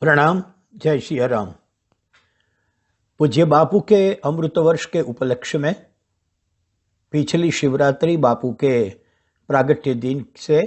प्रणाम। जय श्री राम। पूज्य बापू के अमृत वर्ष के उपलक्ष्य में पिछली शिवरात्रि बापू के प्रागट्य दिन से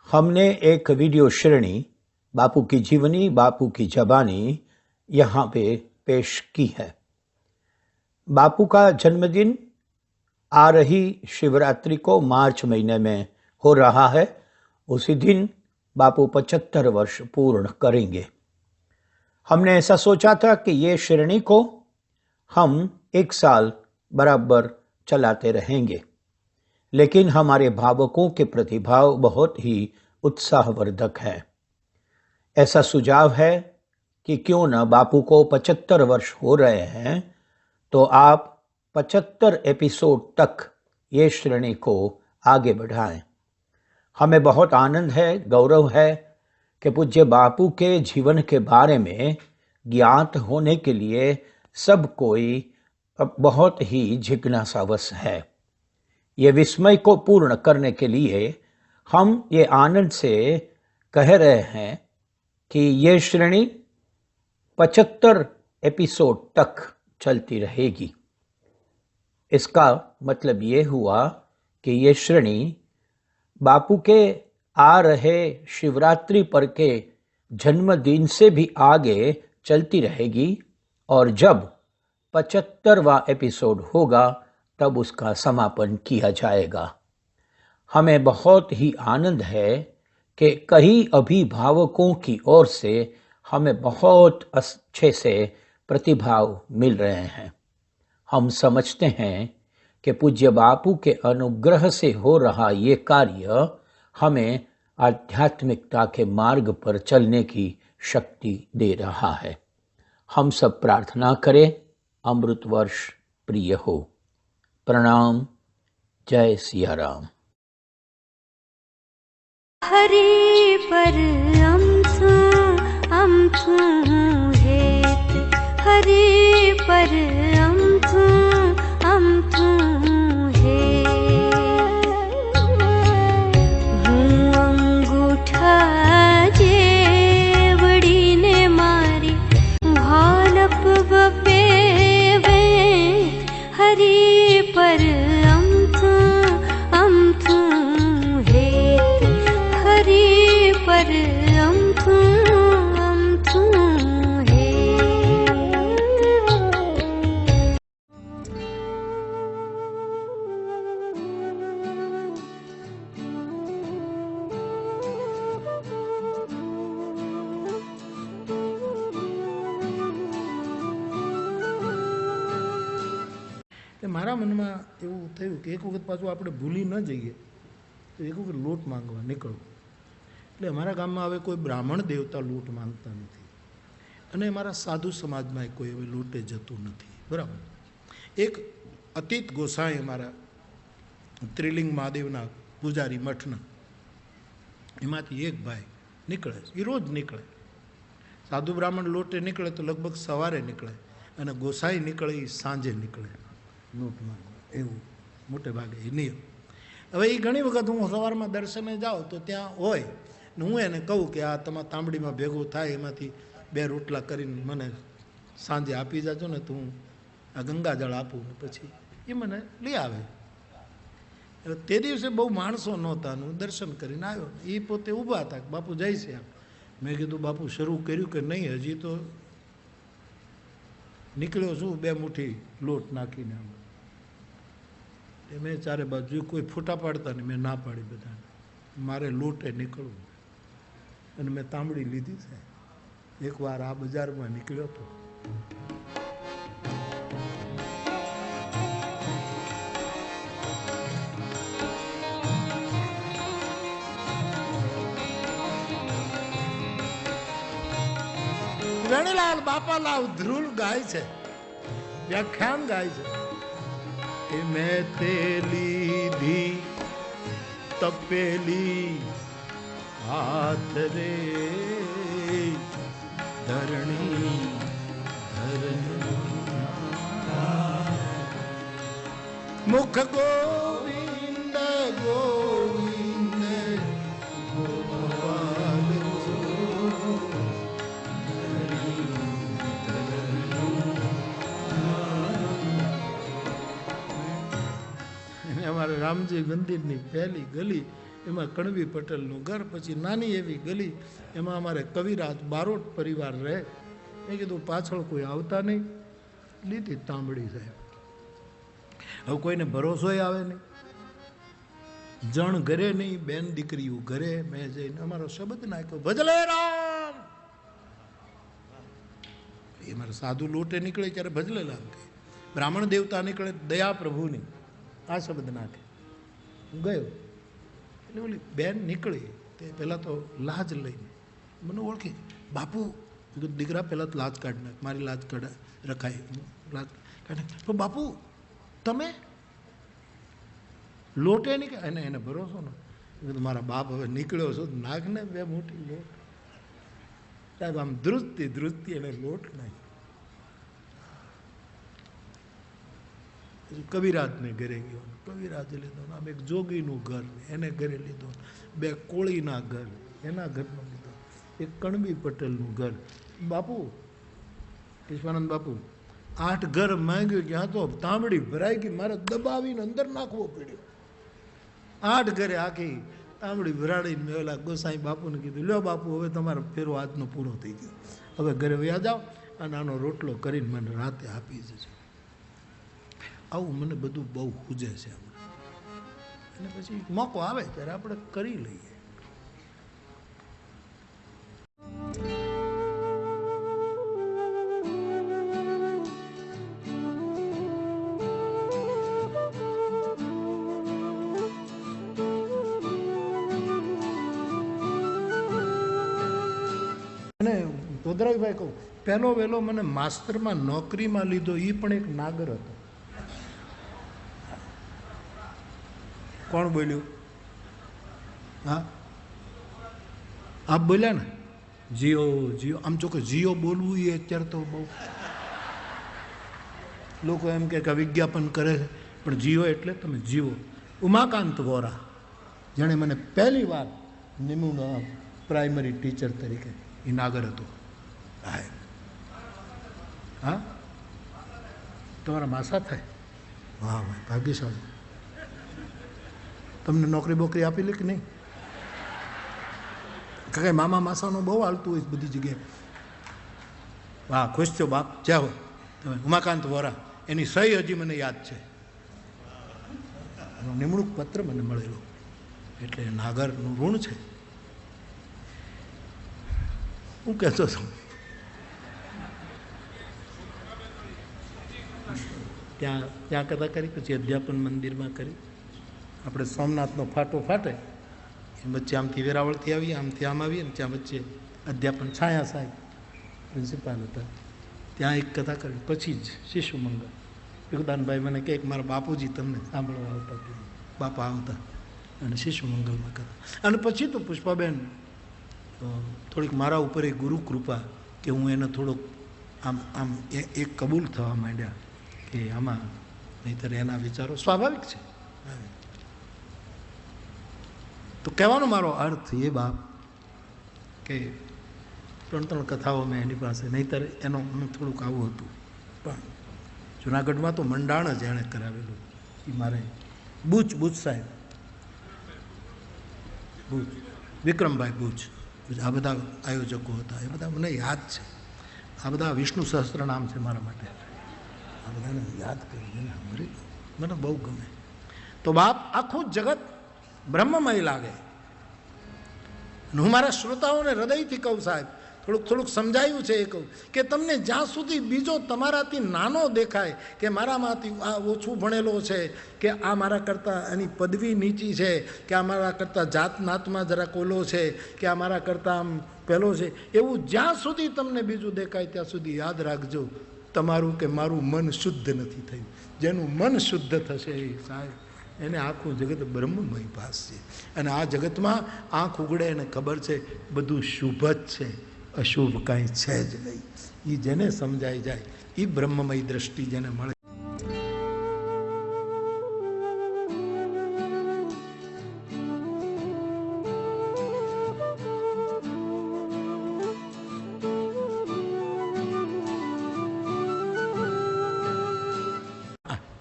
हमने एक वीडियो श्रेणी बापू की जीवनी, बापू की जबानी यहाँ पे पेश की है। बापू का जन्मदिन आ रही शिवरात्रि को मार्च महीने में हो रहा है। उसी दिन बापू 75 वर्ष पूर्ण करेंगे। हमने ऐसा सोचा था कि ये श्रेणी को हम एक साल बराबर चलाते रहेंगे, लेकिन हमारे भावकों के प्रतिभाव बहुत ही उत्साहवर्धक है। ऐसा सुझाव है कि क्यों न बापू को 75 वर्ष हो रहे हैं तो आप 75 एपिसोड तक ये श्रेणी को आगे बढ़ाएं। हमें बहुत आनंद है, गौरव है कि पूज्य बापू के जीवन के बारे में ज्ञात होने के लिए सब कोई बहुत ही जिज्ञासावश है। ये विस्मय को पूर्ण करने के लिए हम ये आनंद से कह रहे हैं कि ये श्रेणी 75 एपिसोड तक चलती रहेगी। इसका मतलब ये हुआ कि ये श्रेणी बापू के आ रहे शिवरात्रि पर के जन्मदिन से भी आगे चलती रहेगी और जब 75वां एपिसोड होगा तब उसका समापन किया जाएगा। हमें बहुत ही आनंद है कि कई अभिभावकों की ओर से हमें बहुत अच्छे से प्रतिभाव मिल रहे हैं। हम समझते हैं कि पूज्य बापू के अनुग्रह से हो रहा ये कार्य हमें आध्यात्मिकता के मार्ग पर चलने की शक्ति दे रहा है। हम सब प्रार्थना करें, अमृत वर्ष प्रिय हो। प्रणाम। जय सिया राम। हरि पर अमथु हेत, हरि पर अमथु हेत। हूँ अंगूठा जेवड़ी ने मारी भालप बपेवे, हरि पर अमथु हेत, हरि पर अमथु मारा मन में एवं थयुं कि एक वखत पाछुं आपणे भूली न जईए तो एक वखत लोट मांगवा निकळो। એટલે અમારા ગામમાં હવે કોઈ બ્રાહ્મણ દેવતા લોટ માંગતા નથી અને અમારા સાધુ સમાજમાં કોઈ હવે લોટે જતું નથી, બરાબર। એક અતીત ગોસાઈ અમારા ત્રિલિંગ મહાદેવના પૂજારી મઠના એમાંથી એક ભાઈ નીકળે, એ રોજ નીકળે। સાધુ બ્રાહ્મણ લોટે નીકળે તો લગભગ સવારે નીકળે અને ગોસાઈ નીકળે એ સાંજે નીકળે લોટ માંગવા, એવું મોટે ભાગે એ નિયમ। હવે એ ઘણી વખત હું સવારમાં દર્શને જાઉં તો ત્યાં હોય ને હું એને કહું કે આ તમારા તાંબડીમાં ભેગું થાય એમાંથી 2 રોટલા કરીને મને સાંજે આપી જાજો ને, તો હું આ ગંગાજળ આપું ને પછી એ મને લઈ આવે। એટલે તે દિવસે બહુ માણસો નહોતા ને હું દર્શન કરીને આવ્યો। એ પોતે ઊભા હતા કે બાપુ જય છે આમ। મેં કીધું બાપુ શરૂ કર્યું કે નહીં? હજી તો નીકળ્યો છું 2 મુઠ્ઠી લોટ નાખીને આમ। મેં ચારે બાજુ કોઈ ફૂટા પાડતા નહીં, મેં ના પાડી બધાને, મારે લોટે નીકળવું અને મેં તાંબડી લીધી છે। એકવાર આ બજારમાં નીકળ્યો હતો, વેણીલાલ બાપાલાલ ધ્રુલ ગાય છે, વ્યાખ્યાન ગાય છે કે મેં તે લીધી તપેલી હાથ રે ધરણી મુખ ગોવિંદ ગોવિંદ ગોપાલ રામજી મંદિરની પહેલી ગલી, એમાં કણવી પટેલનું ઘર, પછી નાની એવી ગલી, એમાં અમારે કવિરાજ બારોટ પરિવાર રહે. મેં કીધું પાછળ કોઈ આવતા નહીં, લીધી તાંબડી સાહેબ. હવે કોઈને ભરોસોય આવે નહીં, જણ ઘરે નહીં, બેન દીકરીઓ ઘરે. મેં જઈને અમારો શબ્દ નાખ્યો, ભજલે રામ. એ મારે સાધુ લોટે નીકળે ત્યારે ભજલે રામ કહે, બ્રાહ્મણ દેવતા નીકળે દયા પ્રભુની, આ શબ્દ નાખે. હું ગયો એટલે ઓલી બેન નીકળી, તે પહેલાં તો લાજ લઈને મને ઓળખી, બાપુ. દીકરા પહેલાં તો લાજ કાઢ નાખ, મારી લાજ રખાય, લાજ કાઢ. તો બાપુ તમે લોટે નીકળે, એને ભરોસો ને. મારા બાપ હવે નીકળ્યો છો, નાખ ને બે મોટી લોટ. સાહેબ આમ ધ્રુજતી એને લોટ નાખી. કવિરાજને ઘરે ગયો, કવિરાજે લીધો. આમ એક જોગીનું ઘર એને ઘરે લીધો, બે કોળીના ઘર એના ઘરમાં લીધો, એક કણબી પટેલનું ઘર. બાપુ કેશવાનંદ બાપુ 8 ઘર માંગ્યું, ત્યાં તો તાંબડી ભરાઈ ગઈ, મારે દબાવીને અંદર નાખવો પડ્યો. 8 ઘરે આખી તાંબડી ભરાડીને મેં ઓલા ગોસાઈ બાપુને કીધું, લ્યો બાપુ હવે તમારો ફેરો આજનો પૂરો થઈ ગયો, હવે ઘરે વયા જાઓ અને આનો રોટલો કરીને મને રાતે આપી જજો. આવું મને બધું બહુ ખૂજે છે હમણાં. અને પછી મોકો આવે ત્યારે આપણે કરી લઈએ. અને ગોધરાઈભાઈ કહું, પહેલો વહેલો મને માસ્તરમાં નોકરીમાં લીધો એ પણ એક નાગર હતો. કોણ બોલ્યું? હા આપ બોલ્યા ને, જીઓ જીઓ. આમ જો કે જીઓ બોલવું એ અત્યારે તો બહુ લોકો એમ કે વિજ્ઞાપન કરે છે, પણ જીઓ એટલે તમે જીવો. ઉમાકાંત વોરા, જેણે મને પહેલી વાર નિમણૂક પ્રાઇમરી ટીચર તરીકે, એ નાગર હતો. હા તમારા માસા થાય? વાહ વાહ, ભાગ્યશાળી. તમને નોકરી બોકરી આપી લે કે નહીં? કારણ કે મામા માસાનું બહુ હાલતું હોય બધી જગ્યાએ. વાહ, ખુશ થયો બાપ. જ્યાં હોય તમે. ઉમાકાંત વોરા, એની સહી હજી મને યાદ છે. નિમણૂક પત્ર મને મળેલો, એટલે નાગરનું ઋણ છે. હું કહેતો છું ત્યાં કથા કરી, પછી અધ્યાપન મંદિરમાં કરી. આપણે સોમનાથનો ફાટો ફાટે એ વચ્ચે આમથી વેરાવળથી આવીએ, આમથી આમ આવીએ ને ત્યાં વચ્ચે અધ્યાપન છાયા સાહેબ પ્રિન્સિપાલ હતા, ત્યાં એક કથા કરી. પછી જ શિશુ મંગળ યોગદાનભાઈ મને કહે કે મારા બાપુજી તમને સાંભળવા આવતા, બાપા આવતા અને શિશુ મંગળમાં કથા. અને પછી તો પુષ્પાબેન થોડીક મારા ઉપર એક ગુરુ કૃપા કે હું એને થોડોક આમ આમ એક કબૂલ થવા માંડ્યા કે આમાં, નહીંતર એના વિચારો સ્વાભાવિક છે. તો કહેવાનો મારો અર્થ એ બાપ કે 3 કથાઓ મેં એની પાસે, નહીંતર એનો થોડુંક આવું હતું. પણ જુનાગઢમાં તો મંડાણ જ એણે કરાવેલું. એ મારે બુચ સાહેબ, બુચ વિક્રમભાઈ બુચ, આ બધા આયોજકો હતા. એ બધા મને યાદ છે. આ બધા વિષ્ણુ સહસ્ત્ર નામ છે મારા માટે. આ બધાને યાદ કરીને સાંભળી મને બહુ ગમે. તો બાપ આખું જગત બ્રહ્મમય લાગે. હું મારા શ્રોતાઓને હૃદયથી કહું સાહેબ, થોડુંક સમજાયું છે એ કહું કે તમને જ્યાં સુધી બીજો તમારાથી નાનો દેખાય કે મારામાંથી આ ઓછું ભણેલો છે, કે આ મારા કરતાં એની પદવી નીચી છે, કે આ મારા કરતાં જાત નાતમાં જરા કોલો છે, કે આ મારા કરતાં આમ પહેલો છે, એવું જ્યાં સુધી તમને બીજું દેખાય ત્યાં સુધી યાદ રાખજો તમારું કે મારું મન શુદ્ધ નથી થયું. જેનું મન શુદ્ધ થશે એ સાહેબ એને આખું જગત બ્રહ્મમય ભાસ છે. અને આ જગતમાં આંખ ઉગડે એને ખબર છે બધું શુભ જ છે, અશુભ કાંઈ છે જ નહીં. એ જેને સમજાઈ જાય એ બ્રહ્મમય દ્રષ્ટિ જેને મળે.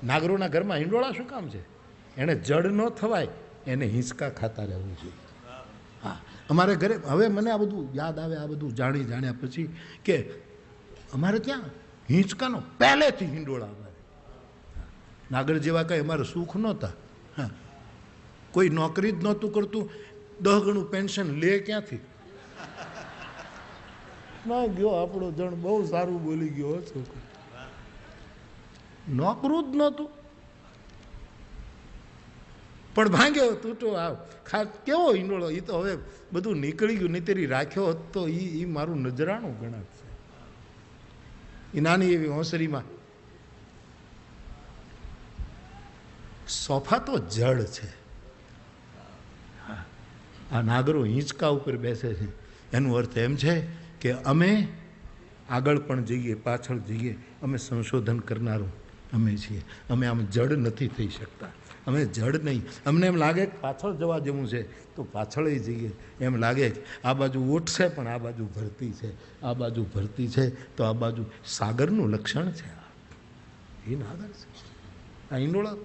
નાગરોના ઘરમાં હિંડોળા શું કામ છે? એણે જડ ન થવાય એને હિંચકા ખાતા રહેવું જોઈએ. હા, અમારે ઘરે હવે મને આ બધું યાદ આવે, આ બધું જાણ્યા પછી કે અમારે ત્યાં હિંચકાનો પહેલેથી હિંડોળા. અમારે નાગર જેવા કંઈ અમારે સુખ નહોતા. હા, કોઈ નોકરી જ નહોતું કરતું, 10 ગણું પેન્શન લે ક્યાંથી? ના ગયો આપણો જણ બહુ સારું બોલી ગયો છોકરો. નોકરું જ નહોતું પણ ભાંગ્યો તૂટો આવ કેવો હિંડોળો. એ તો હવે બધું નીકળી ગયું, નહીં તેરી રાખ્યો હોત તો એ મારું નજરાણું ગણાશે. એ નાની એવી હોંસરીમાં સોફા તો જડ છે. આ નાગરો હિંચકા ઉપર બેસે છે, એનો અર્થ એમ છે કે અમે આગળ પણ જઈએ, પાછળ જઈએ, અમે સંશોધન કરનારું અમે છીએ. અમે આમ જડ નથી થઈ શકતા, અમે જડ નહીં. અમને એમ લાગે કે પાછળ જવા જેવું છે તો પાછળ જઈએ. એમ લાગે કે આ બાજુ ઓટ છે પણ આ બાજુ ભરતી છે, આ બાજુ ભરતી છે તો આ બાજુ સાગરનું લક્ષણ છે. એ નાગર છે, આ હિંડોળા.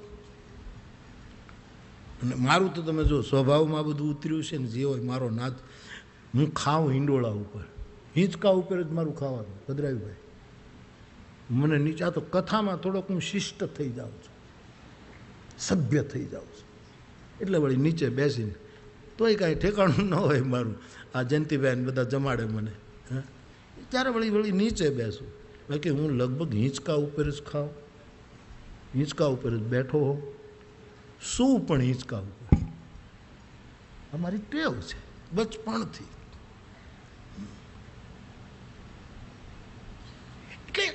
અને મારું તો તમે જો સ્વભાવમાં બધું ઉતર્યું છે ને, જે હોય મારો નાદ. હું ખાઉં હિંડોળા ઉપર, હિંચકા ઉપર જ મારું ખાવાનું. ભદ્રાયુભાઈ, મને નીચા તો કથામાં થોડોક હું શિષ્ટ થઈ જાઉં છું, સભ્ય થઈ જાઉં છું. એટલે વળી નીચે બેસીને તોય કાંઈ ઠેકાણું ન હોય મારું. આ જયંતિભાઈ બધા જમાડે મને, હા, ત્યારે વળી નીચે બેસું. બાકી હું લગભગ હિંચકા ઉપર જ ખાઉં, હિંચકા ઉપર જ બેઠો હોઉં, શું પણ હિંચકા ઉપર. અમારી ટેવ છે બચપણથી. એટલે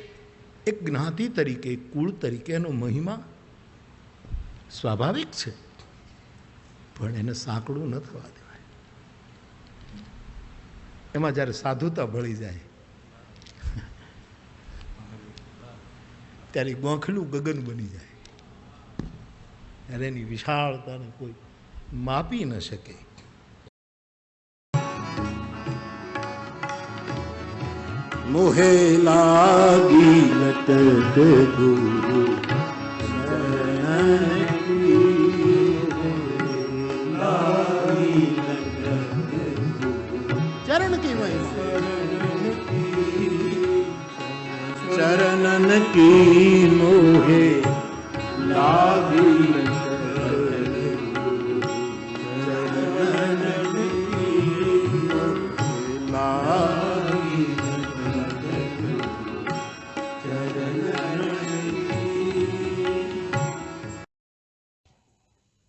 એક જ્ઞાતિ તરીકે, કુળ તરીકે એનો મહિમા સ્વાભાવિક છે, પણ એને સાંકડું ન થવા દેવાય. એમાં જ્યારે સાધુતા ભળી જાય ત્યારે ગોખલું ગગન બની જાય. ત્યારે એની વિશાળતાને કોઈ માપી ન શકે. મોહે લાગી લત ગુરુ ચરણ કી મહિમા, ચરણન કી મોહે લાગી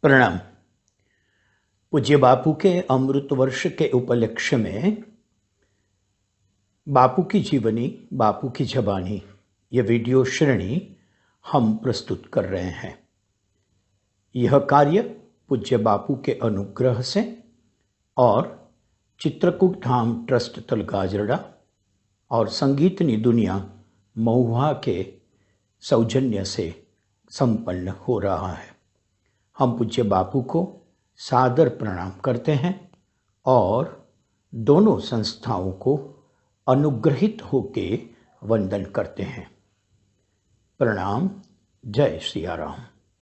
प्रणाम। पूज्य बापू के अमृत वर्ष के उपलक्ष्य में बापू की जीवनी, बापू की ज़बानी, ये वीडियो श्रेणी हम प्रस्तुत कर रहे हैं। यह कार्य पूज्य बापू के अनुग्रह से और चित्रकूट धाम ट्रस्ट तलगाजरड़ा और संगीतनी दुनिया महुआ के सौजन्य से संपन्न हो रहा है। हम पूज्य बापू को सादर प्रणाम करते हैं और दोनों संस्थाओं को अनुग्रहित होके वंदन करते हैं। प्रणाम। जय सिया राम।